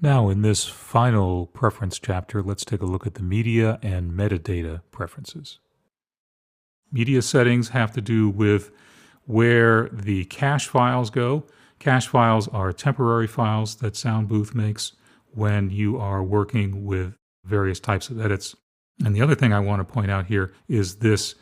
Now, in this final preference chapter, let's take a look at the media and metadata preferences. Media settings have to do with where the cache files go. Cache files are temporary files that Soundbooth makes when you are working with various types of edits. And the other thing I want to point out here is this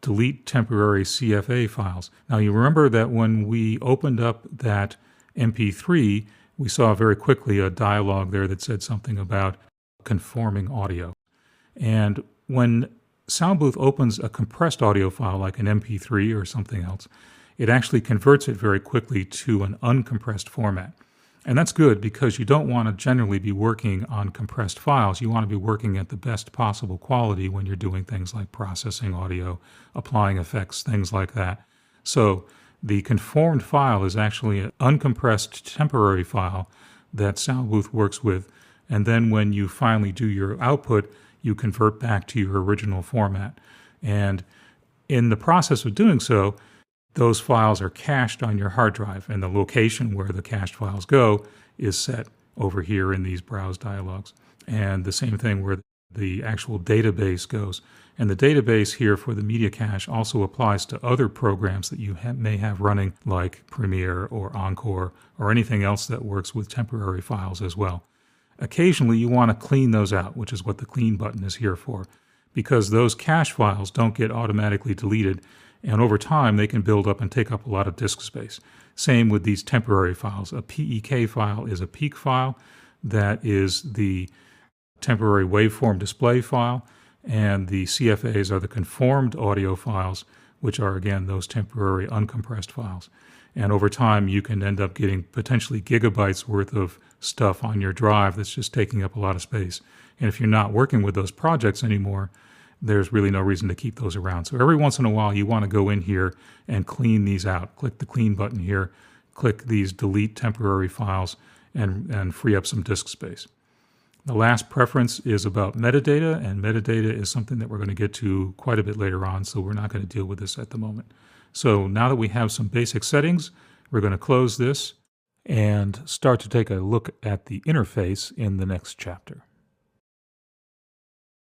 delete temporary CFA files. Now, you remember that when we opened up that MP3, we saw very quickly a dialog there that said something about conforming audio. And when Soundbooth opens a compressed audio file like an MP3 or something else, it actually converts it very quickly to an uncompressed format. And that's good because you don't want to generally be working on compressed files. You want to be working at the best possible quality when you're doing things like processing audio, applying effects, things like that. So the conformed file is actually an uncompressed temporary file that Soundbooth works with. And then when you finally do your output, you convert back to your original format. And in the process of doing so, those files are cached on your hard drive, and the location where the cached files go is set over here in these browse dialogues. And the same thing where the actual database goes. And the database here for the media cache also applies to other programs that you may have running, like Premiere or Encore or anything else that works with temporary files as well. Occasionally, you want to clean those out, which is what the clean button is here for, because those cache files don't get automatically deleted. And over time, they can build up and take up a lot of disk space. Same with these temporary files. A PEK file is a peak file. That is the temporary waveform display file. And the CFAs are the conformed audio files, which are, again, those temporary uncompressed files. And over time, you can end up getting potentially gigabytes worth of stuff on your drive that's just taking up a lot of space. And if you're not working with those projects anymore, there's really no reason to keep those around. So every once in a while, you want to go in here and clean these out. Click the clean button here, click these delete temporary files, and free up some disk space. The last preference is about metadata, and metadata is something that we're going to get to quite a bit later on, so we're not going to deal with this at the moment. So now that we have some basic settings, we're going to close this and start to take a look at the interface in the next chapter.